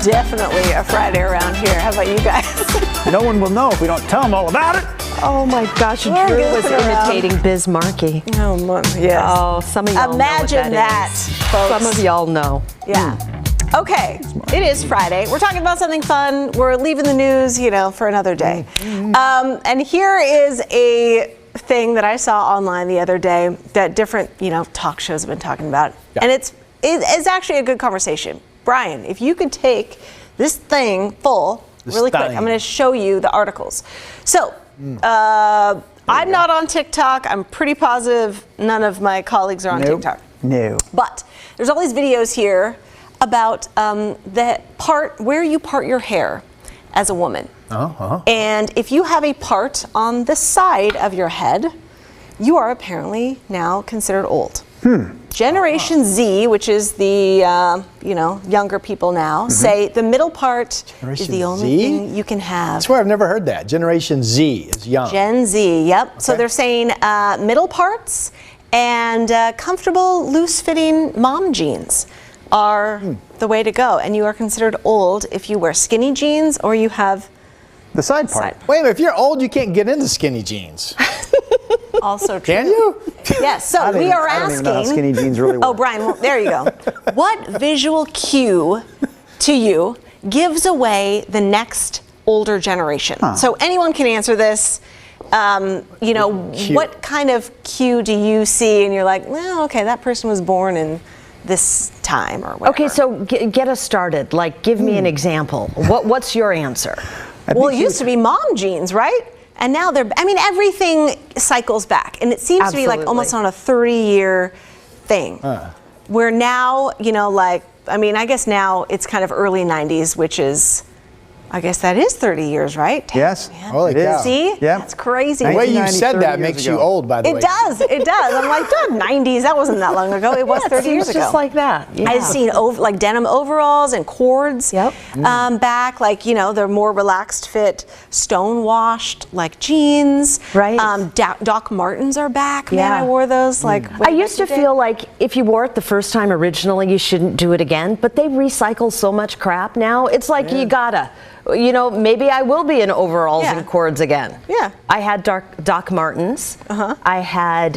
definitely a Friday around here. How about you guys? No one will know if we don't tell them all about it. Oh my gosh, Drew was imitating Biz Markie. Oh, yes. Oh, some of y'all Imagine know what that that, is. folks. Some of y'all know. Yeah. Okay, it is Friday. We're talking about something fun. We're leaving the news, for another day. And here is a thing that I saw online the other day that different, talk shows have been talking about. Yeah. And it's actually a good conversation. Brian, if you could take this thing full, really quick, I'm going to show you the articles. So, I'm not on TikTok. I'm pretty positive none of my colleagues are on TikTok. No. But there's all these videos here about the part where you part your hair as a woman. And if you have a part on the side of your head, you are apparently now considered old. Generation Z, which is the younger people now, say the middle part is the only thing you can have. I swear I've never heard that. Generation Z is young. Gen Z, yep. Okay. So they're saying middle parts and comfortable, loose-fitting mom jeans are the way to go, and you are considered old if you wear skinny jeans or you have the side part. Wait a minute, if you're old, you can't get into skinny jeans. Also true. Can you? Yes, so we are asking. I don't even know how skinny jeans really work. Oh, Brian, well, there you go. What visual cue to you gives away the next older generation? So anyone can answer this. What kind of cue do you see and you're like, well, okay, that person was born in this time or whatever. Okay, so get us started. Like, give me an example. What's your answer? Well, it used to be mom jeans, right? And now everything cycles back. And it seems to be like almost on a 30-year thing. Where now, I guess now it's kind of early 90s, which is, I guess that is 30 years, right? Yes. Yeah. Holy cow. See? Yeah. That's crazy. The way you said that makes you old, by the way. It does. I'm like, 90s, that wasn't that long ago. It was 30 years ago. Just like that. Yeah. I've seen denim overalls and cords back, they're more relaxed fit, stone-washed, like jeans. Right. Doc Martens are back. Man, I wore those. I used to feel like if you wore it the first time originally, you shouldn't do it again. But they recycle so much crap now. It's like you gotta. Maybe I will be in overalls and cords again. Yeah. I had Doc Martens. I had,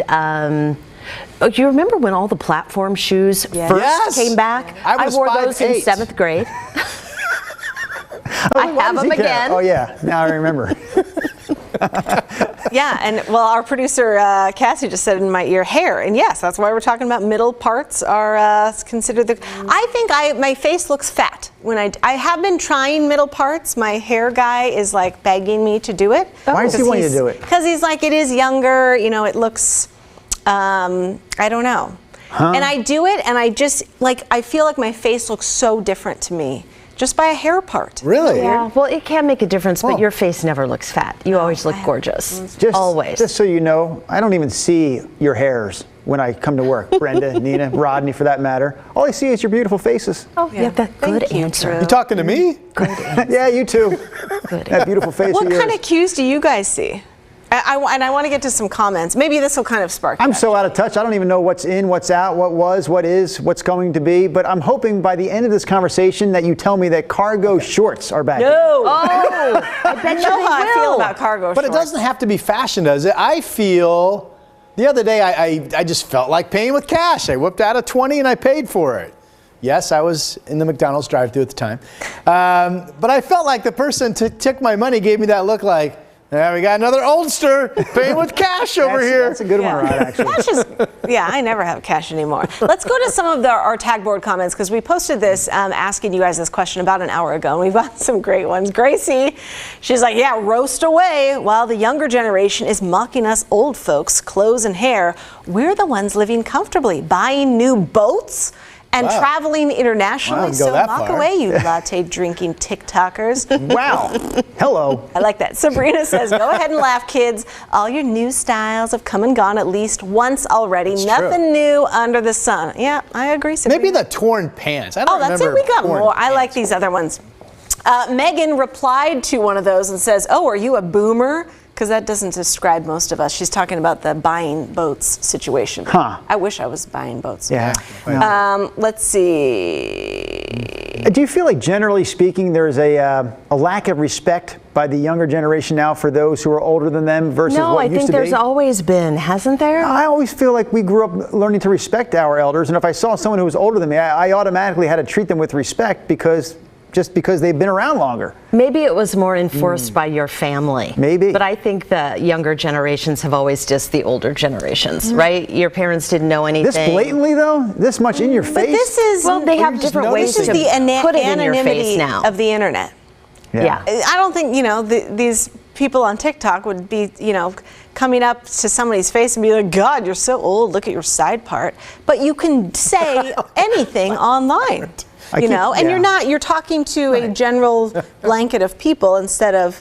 do you remember when all the platform shoes first came back? I wore those in 7th grade. I have them again. Oh yeah, now I remember. Yeah, and our producer Cassie just said in my ear, hair, and yes, that's why we're talking about middle parts are considered the. I think my face looks fat when I have been trying middle parts. My hair guy is like begging me to do it. Why does he want you to do it? Because he's like, it is younger, it looks. I don't know, and I do it, and I just I feel like my face looks so different to me. Just by a hair part. Really? Yeah. Well, it can make a difference, but your face never looks fat. You always look gorgeous. Always. Just so you know, I don't even see your hairs when I come to work. Brenda, Nina, Rodney, for that matter. All I see is your beautiful faces. Oh, yeah. That good answer. You talking to me? Good answer. Yeah, you too. Good. That beautiful face What of yours. kind of cues do you guys see? I want to get to some comments. Maybe this will kind of spark. I'm so out of touch. I don't even know what's in, what's out, what was, what is, what's going to be. But I'm hoping by the end of this conversation that you tell me that cargo shorts are back. No. Oh, I bet you know how I feel will. about cargo But shorts. it doesn't have to be fashion, does it? I feel, the other day I just felt like paying with cash. I whipped out a 20 and I paid for it. Yes, I was in the McDonald's drive-thru at the time. But I felt like the person took my money gave me that look like, yeah, we got another oldster paying with cash over here. That's a good one, Rod, actually. I never have cash anymore. Let's go to some of our tag board comments because we posted this asking you guys this question about an hour ago, and we've got some great ones. Gracie, she's like, yeah, roast away. While the younger generation is mocking us old folks' clothes and hair, we're the ones living comfortably, buying new boats and traveling internationally. So mock away, you latte drinking TikTokers. Wow. Hello. I like that. Sabrina says, go ahead and laugh, kids. All your new styles have come and gone at least once already. That's Nothing true. new under the sun. Yeah, I agree, Sabrina. Maybe the torn pants. I don't that's remember. it. We got more. I like pants. these other ones. Megan replied to one of those and says, oh, are you a boomer? because that doesn't describe most of us. She's talking about the buying boats situation. Huh. I wish I was buying boats. Yeah. Let's see. Do you feel like, generally speaking, there's a lack of respect by the younger generation now for those who are older than them versus No, what I used think to be? there's always been, hasn't there? I always feel like we grew up learning to respect our elders, and if I saw someone who was older than me, I automatically had to treat them with respect because they've been around longer. Maybe it was more enforced by your family. Maybe. But I think the younger generations have always dissed the older generations, right? Your parents didn't know anything. This blatantly, though? This much in your face? But this is, well, they have different ways to this is the put it in your anonymity face now. of the internet. Yeah. I don't think, these people on TikTok would be, coming up to somebody's face and be like, God, you're so old, look at your side part. But you can say anything online. You're talking to a general blanket of people instead of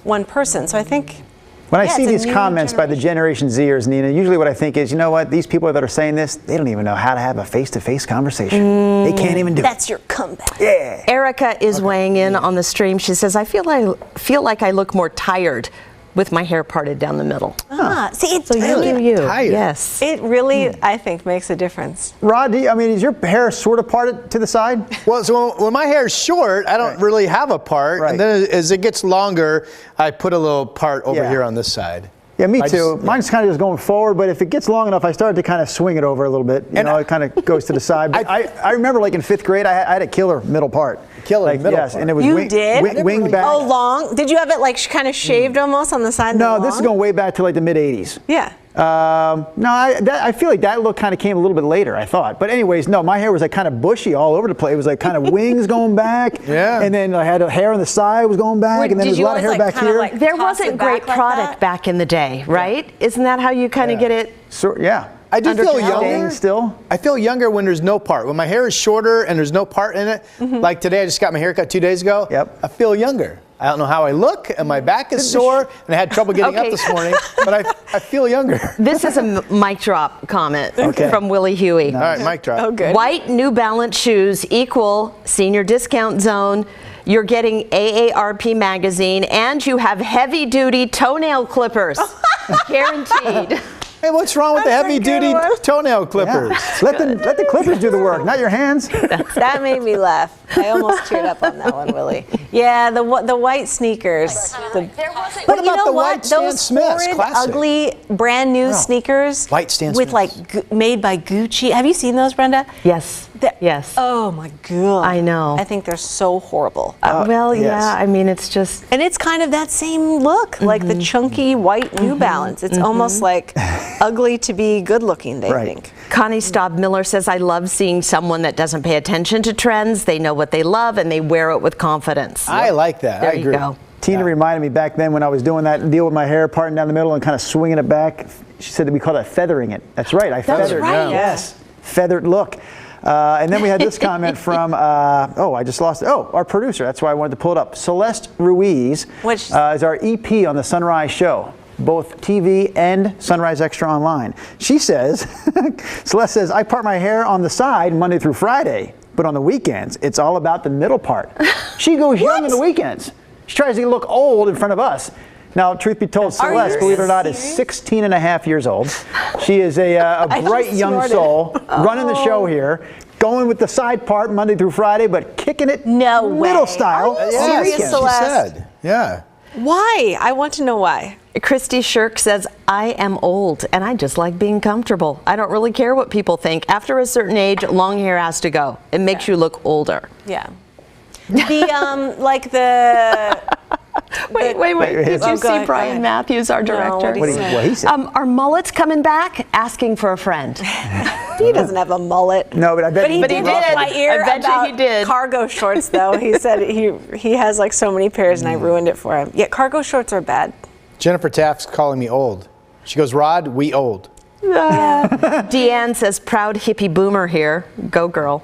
one person. So I think when I see these comments by the Generation Zers, Nina, usually what I think is, you know what, these people that are saying this, they don't even know how to have a face-to-face conversation. They can't even do it. That's your comeback. Yeah. Erica is weighing in on the stream. She says, I feel like I look more tired with my hair parted down the middle. See, it's So you. Tired. Yes. It really, I think, makes a difference. Rod, is your hair sort of parted to the side? Well, so when my hair is short, I don't really have a part. Right. And then as it gets longer, I put a little part over here on this side. Yeah, me too. Mine's kind of just going forward, but if it gets long enough, I start to kind of swing it over a little bit. It kind of goes to the side. But I remember, like in 5th grade, I had a killer middle part. Middle part. And it was winged back. Oh, long? Did you have it like kind of shaved almost on the side? No, this is going way back to like the mid 80s. Yeah. No, I feel like that look kind of came a little bit later, I thought. But anyways, no, my hair was like kind of bushy all over the place. It was like kind of wings going back. Yeah. And then I had a hair on the side was going back. And then there's a lot of hair back here. There wasn't great product back in the day, right? Isn't that how you kind of get it? Yeah. I do feel younger still. I feel younger when there's no part. When my hair is shorter and there's no part in it, like today I just got my hair cut 2 days ago. Yep. I feel younger. I don't know how I look, and my back is sore, and I had trouble getting up this morning, but I feel younger. This is a mic drop comment from Willie Huey. All right, mic drop. Oh, good. White New Balance shoes equal senior discount zone. You're getting AARP magazine, and you have heavy-duty toenail clippers. Guaranteed. Hey, what's wrong with the heavy-duty toenail clippers? Yeah. Let the clippers do the work, not your hands. That made me laugh. I almost teared up on that one, Willie. Yeah, the white sneakers. But you know what? Those horrid, ugly, brand new sneakers White Stan with Smiths. made by Gucci. Have you seen those, Brenda? Yes. Yes. Oh my God. I know. I think they're so horrible. Well, yes. yeah. I mean, it's just. And it's kind of that same look, like the chunky white New Balance. It's almost like ugly to be good looking, they think. Connie Staub Miller says, I love seeing someone that doesn't pay attention to trends. They know what they love and they wear it with confidence. I like that. There I you agree. go. Tina reminded me back then when I was doing that deal with my hair parting down the middle and kind of swinging it back. She said that we call that feathering it. That's right. I feathered. right. Yes. Feathered look. And then we had this comment from, I just lost it. Oh, our producer. That's why I wanted to pull it up. Celeste Ruiz is our EP on the Sunrise Show, both TV and Sunrise Extra Online. She says, Celeste says, I part my hair on the side Monday through Friday, but on the weekends, it's all about the middle part. She goes young on the weekends. She tries to look old in front of us. Now, truth be told, Celeste, believe it or not, is 16 and a half years old. She is a bright young soul running the show here, going with the side part Monday through Friday, but kicking it middle style. Are you serious, Celeste? She said. Yeah. Why? I want to know why. Christy Shirk says, I am old and I just like being comfortable. I don't really care what people think. After a certain age, long hair has to go. It makes you look older. Yeah. The, like the... Wait. Did you see Brian Matthews, our director? No, what he said. Are mullets coming back? Asking for a friend. He doesn't have a mullet. No, but I bet he did rough my ear I bet about you he did. cargo shorts, though. He said he has like so many pairs, and I ruined it for him. Yeah, cargo shorts are bad. Jennifer Taft's calling me old. She goes, Rod, we old. Deanne says, proud hippie boomer here. Go, girl.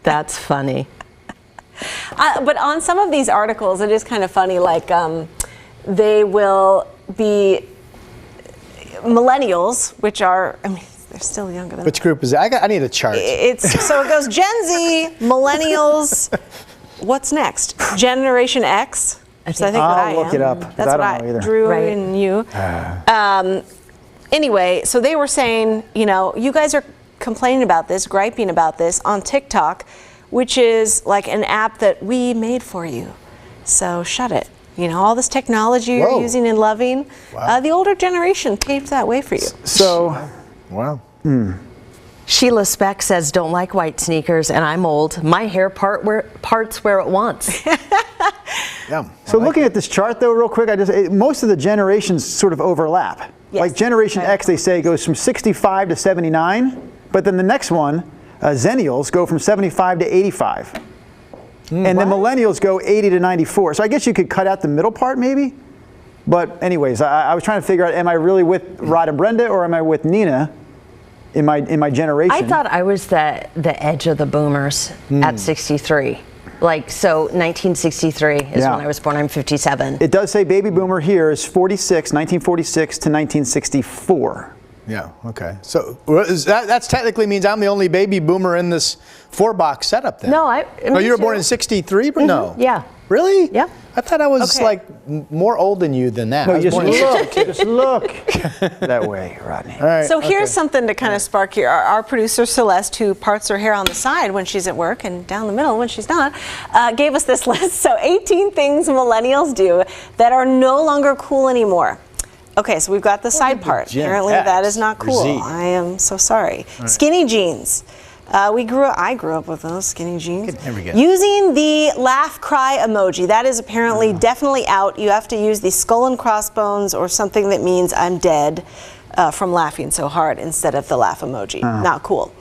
That's funny. But on some of these articles, it is kind of funny. Like they will be millennials, which are, I mean, they're still younger than. Which group is that? I need a chart. So it goes Gen Z, millennials. What's next? Generation X, That's I think what I I'll look am. it up. That's I what don't know either. Drew Right. and you. Anyway, so they were saying, you guys are complaining about this, griping about this on TikTok, which is like an app that we made for you. So shut it. All this technology you're using and loving, the older generation paved that way for you. So, wow. Sheila Speck says, don't like white sneakers, and I'm old. My hair parts where it wants. Yeah. So looking at this chart though, real quick, most of the generations sort of overlap. Yes. Like Generation X, they say goes from 65 to 79, but then the next one, Zennials, go from 75 to 85. And then Millennials go 80 to 94. So I guess you could cut out the middle part maybe. But anyways, I was trying to figure out, am I really with Rod and Brenda or am I with Nina in my generation? I thought I was the edge of the boomers at 63. Like, so 1963 is when I was born. I'm 57. It does say baby boomer here is 1946 to 1964. Yeah, okay. So that technically means I'm the only baby boomer in this 4-box setup then. No, you were born in 63, but no. Yeah. Really? Yeah. I thought I was more old than you than that. No, I was just born in look, just look that way, Rodney. All right, So here's something to kind of spark here. Our producer Celeste, who parts her hair on the side when she's at work and down the middle when she's not, gave us this list. So 18 things millennials do that are no longer cool anymore. Okay, so we've got the side part. Apparently that is not cool. I am so sorry. Skinny jeans. I grew up with those skinny jeans. Using the laugh cry emoji. That is apparently definitely out. You have to use the skull and crossbones or something that means I'm dead from laughing so hard instead of the laugh emoji. Not cool.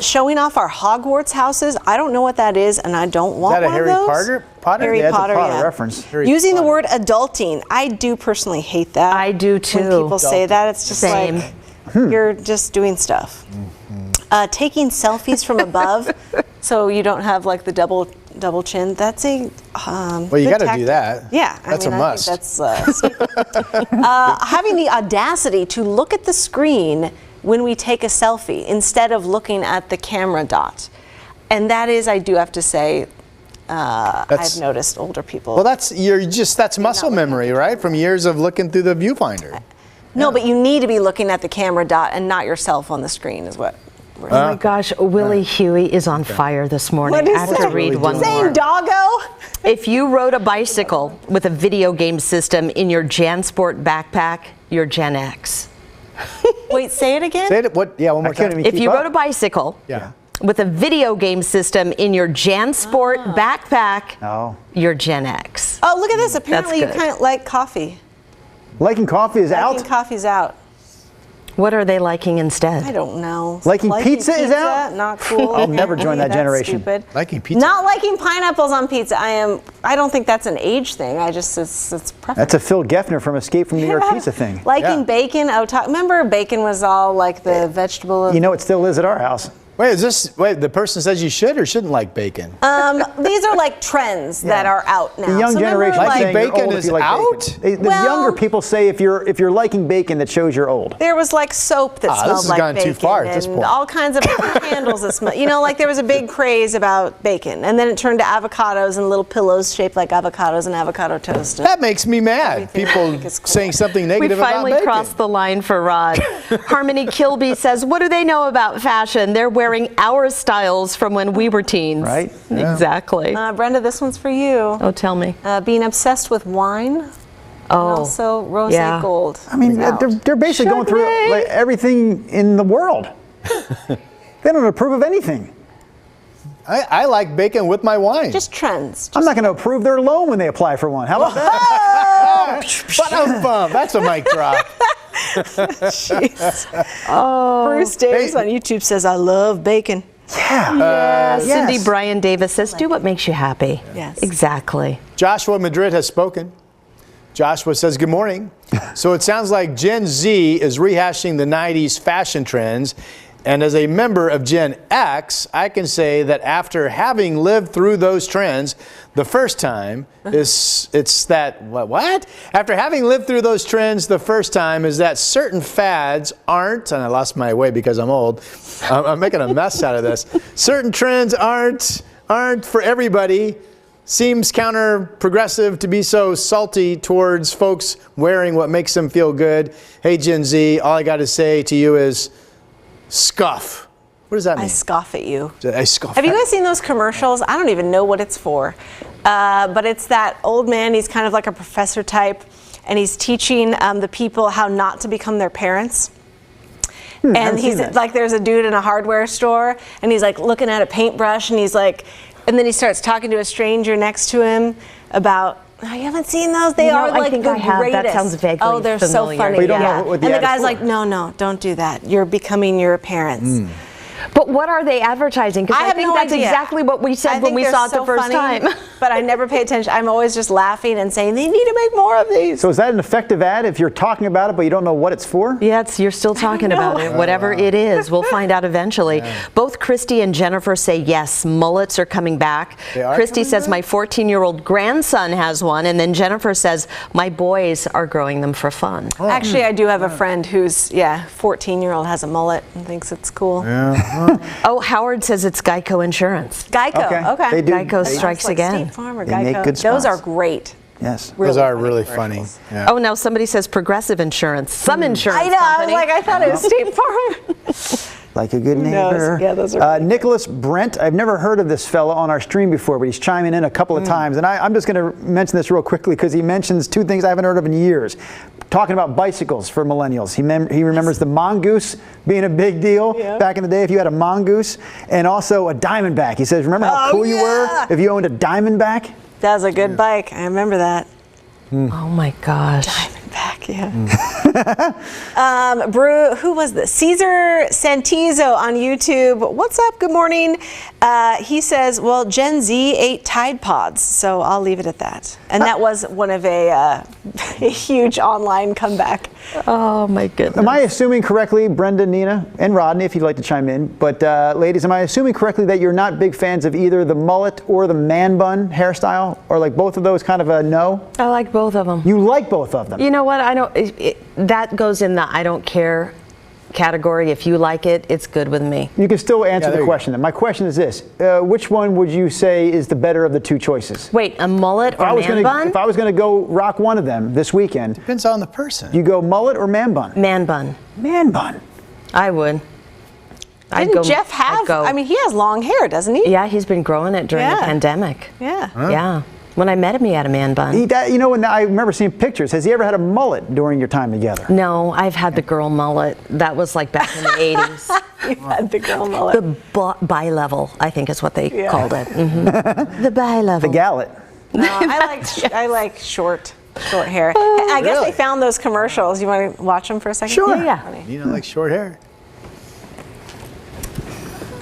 Showing off our Hogwarts houses. I don't know what that is, and I don't want one of those. Is that a Harry Potter? Harry Potter, it's a Potter reference. Using the word adulting. I do personally hate that. I do too. When people say that, it's just like you're just doing stuff. Taking selfies from above, so you don't have like the double chin. That's a well, you got to do that. Yeah, that's a must. I think that's having the audacity to look at the screen when we take a selfie instead of looking at the camera dot, and that is, I do have to say, I've noticed older people. Well, that's muscle memory, right? From years of looking through the viewfinder. No, but you need to be looking at the camera dot and not yourself on the screen, is what. Oh my gosh, Willie Huey is on fire this morning. What is I have to read one more. Saying doggo? If you rode a bicycle with a video game system in your JanSport backpack, you're Gen X. Wait, say it again? Say it. What? Yeah, one more time. If you rode a bicycle with a video game system in your JanSport backpack, you're Gen X. Oh, look at this. Apparently you kind of like coffee. Liking coffee is out? Liking coffee's out. What are they liking instead? I don't know. Liking pizza is out? Not cool. I'll never join that generation. Stupid. Liking pizza? Not liking pineapples on pizza. I don't think that's an age thing. It's preference. That's a Phil Geffner from Escape from New York pizza thing. Liking bacon. Remember bacon was all like the vegetable of... You know, it still is at our house. Wait, the person says you should or shouldn't like bacon? These are like trends that are out now. The young generation liking bacon is out? The younger people say if you're liking bacon, that shows you're old. There was like soap that smelled like bacon. This has gone too far at this point. All kinds of candles that smell. Like there was a big craze about bacon, and then it turned to avocados and little pillows shaped like avocados and avocado toast. That makes me mad. People saying something negative about bacon. We finally crossed the line for Rod. Harmony Kilby says, what do they know about fashion? They're wearing our styles from when we were teens. Right? Yeah. Exactly. Brenda, this one's for you. Oh, tell me. Being obsessed with wine. And also rose gold. I mean, they're basically going through like everything in the world. They don't approve of anything. I like bacon with my wine. Just trends. I'm not going to approve their loan when they apply for one. How about that? That's a mic drop. Bruce Davis on YouTube says, I love bacon. Yeah. Cindy Bryan Davis says, do what makes you happy. Yes. Exactly. Joshua Madrid has spoken. Joshua says, good morning. So it sounds like Gen Z is rehashing the 90s fashion trends. And as a member of Gen X, I can say that after having lived through those trends the first time, After having lived through those trends the first time is that certain fads aren't, and I lost my way because I'm old, I'm making a mess out of this. Certain trends aren't for everybody. seems counter-progressive to be so salty towards folks wearing what makes them feel good. Hey, Gen Z, all I got to say to you is scoff. What does that mean? I scoff at you. I scoff. Have you guys seen those commercials? I don't even know what it's for. But it's that old man, he's kind of like a professor type, and he's teaching the people how not to become their parents. And he's like, there's a dude in a hardware store, and he's like looking at a paintbrush, and he's like, and then he starts talking to a stranger next to him about, oh, you haven't seen those? They are like the greatest. That sounds vaguely Oh, they're familiar. so funny. But you don't know what the and the ad is guy's for. like, no, don't do that. You're becoming your parents. But what are they advertising? Because I think no that's idea. exactly what we said when we saw it the first time. But I never pay attention. I'm always just laughing and saying, they need to make more of these. So is that an effective ad if you're talking about it but you don't know what it's for? Yeah, you're still talking about it. Whatever it is, we'll find out eventually. Yeah. Both Christy and Jennifer say yes, mullets are coming back. Christy says my 14-year-old grandson has one, and then Jennifer says my boys are growing them for fun. Oh. Actually, I do have a friend who's, 14-year-old has a mullet and thinks it's cool. Yeah. Oh, Howard says it's Geico Insurance. Geico, okay. They do. Geico strikes like again. State Farm or They Geico. make good Those spots. are great. Yes. Those are really funny. Yeah. Oh, now somebody says Progressive Insurance. Some insurance I know. company. I thought it was State Farm. Like a good neighbor. Yeah, those are really Nicholas Brent, I've never heard of this fella on our stream before, but he's chiming in a couple of times. And I'm just going to mention this real quickly because he mentions two things I haven't heard of in years. Talking about bicycles for millennials. He remembers the mongoose being a big deal back in the day if you had a mongoose. And also a Diamondback. He says, remember how cool you were if you owned a Diamondback? That was a good bike. I remember that. Oh my gosh. Diamondback, who was this? Caesar Santizo on YouTube. What's up? Good morning. He says, well, Gen Z ate Tide Pods, so I'll leave it at that. And that was one of a huge online comeback. Oh my goodness. Am I assuming correctly, Brenda, Nina, and Rodney, if you'd like to chime in, but ladies, am I assuming correctly that you're not big fans of either the mullet or the man bun hairstyle, or like both of those kind of a no? I like both of them. You like both of them? You know what? I don't. That goes in the I don't care category. If you like it, it's good with me. You can still answer the question. Then my question is this: which one would you say is the better of the two choices? Wait, a mullet or man bun? If I was going to go rock one of them this weekend, depends on the person. You go mullet or man bun? Man bun. Man bun. I would. Didn't Jeff have? I mean, he has long hair, doesn't he? Yeah, he's been growing it during the pandemic. Yeah. Huh? Yeah. When I met him, he had a man bun. When I remember seeing pictures. Has he ever had a mullet during your time together? No, I've had the girl mullet. That was like back in the 80s. You've had the girl mullet. The bi-level, I think is what they called it. Mm-hmm. The bi-level. The gallet. No, I like short hair. I guess they found those commercials. You want to watch them for a second? Sure. Yeah. You don't like short hair?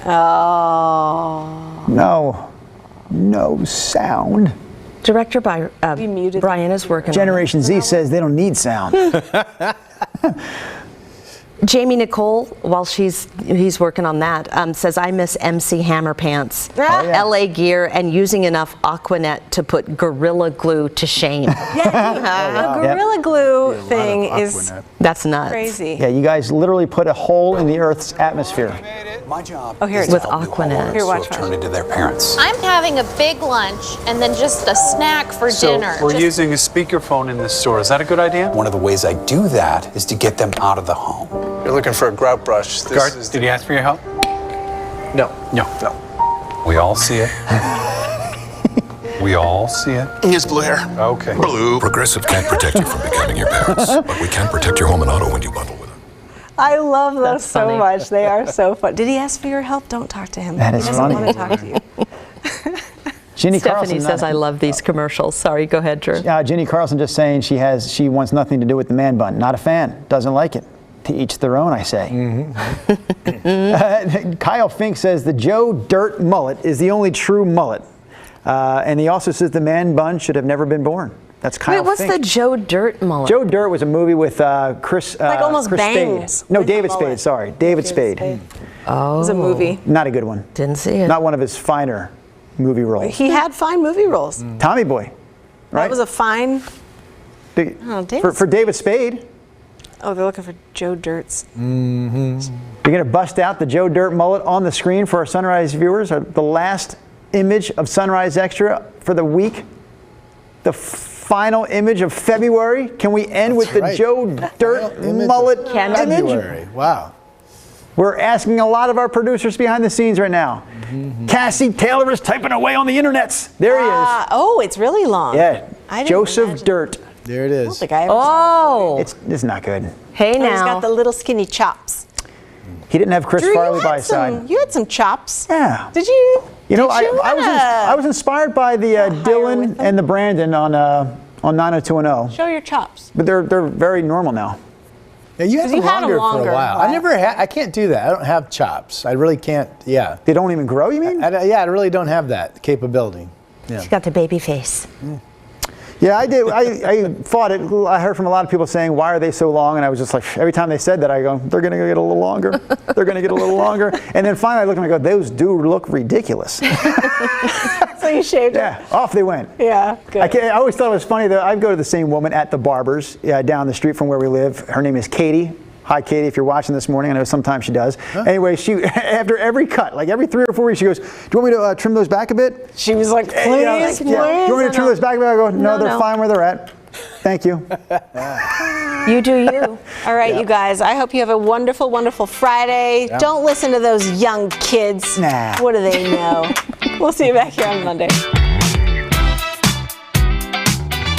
Oh. No sound. Director Brian is working Generation Z says they don't need sound. Jamie Nicole, while he's working on that, says I miss MC Hammer pants, LA gear, and using enough Aquanet to put Gorilla Glue to shame. The Gorilla Glue thing is that's nuts. Crazy. Yeah, you guys literally put a hole in the Earth's atmosphere. My job is with Aquanet. Here, watch. Turn into their parents. I'm having a big lunch and then just a snack for dinner. We're using a speakerphone in this store. Is that a good idea? One of the ways I do that is to get them out of the home. You're looking for a grout brush. Guard, did he ask for your help? No. We all see it. We all see it. He has blue hair. Okay. Blue. Progressive can't protect you from becoming your parents, but we can protect your home and auto when you bundle with it. I love those so much. They are so fun. Did he ask for your help? Don't talk to him. That is funny. He doesn't want to talk to you. Ginny Stephanie Carlson says I love these commercials. Sorry, go ahead, Drew. Ginny Carlson just saying she wants nothing to do with the man bun. Not a fan. Doesn't like it. To each their own, I say. Kyle Fink says the Joe Dirt mullet is the only true mullet. And he also says the man bun should have never been born. That's Kyle Wait, what's Fink. the Joe Dirt mullet? Joe Dirt was a movie with Chris Like almost Chris bangs Spade. No, with David the mullet. Spade, sorry. David Spade. Oh. It was a movie. Not a good one. Didn't see it. Not one of his finer movie roles. He had fine movie roles. Tommy Boy, right? That was a fine. For David Spade. Oh, they're looking for Joe Dirts. You're going to bust out the Joe Dirt mullet on the screen for our Sunrise viewers. The last image of Sunrise Extra for the week, the final image of February. Can we end with the Joe Dirt mullet image? Wow. We're asking a lot of our producers behind the scenes right now. Cassie Taylor is typing away on the internets. There he is. Oh, it's really long. Yeah. Joseph Dirt. There it is. It's not good. Hey now. He's got the little skinny chops. He didn't have Chris Drew, Farley by his side. You had some chops. Yeah. Did you? You know, I was inspired by the Dylan and the Brandon on 90210. Show your chops. But they're very normal now. Yeah, you had them longer for a while. I can't do that. I don't have chops. I really can't. Yeah. They don't even grow, you mean? I really don't have that capability. Yeah. She's got the baby face. Yeah, I did. I fought it. I heard from a lot of people saying, why are they so long? And I was just like, every time they said that, I go, they're going to get a little longer. They're going to get a little longer. And then finally I look and I go, those do look ridiculous. So you shaved them? Yeah, off they went. Yeah, good. I always thought it was funny that I'd go to the same woman at the barber's down the street from where we live. Her name is Katie. Hi, Katie, if you're watching this morning. I know sometimes she does. Huh? Anyway, she after every cut, like every 3 or 4 weeks, she goes, do you want me to trim those back a bit? She was like, please, please. Do you want me to trim those back a bit? I go, no, they're fine where they're at. Thank you. You do you. All right, you guys, I hope you have a wonderful, wonderful Friday. Yeah. Don't listen to those young kids. Nah. What do they know? We'll see you back here on Monday.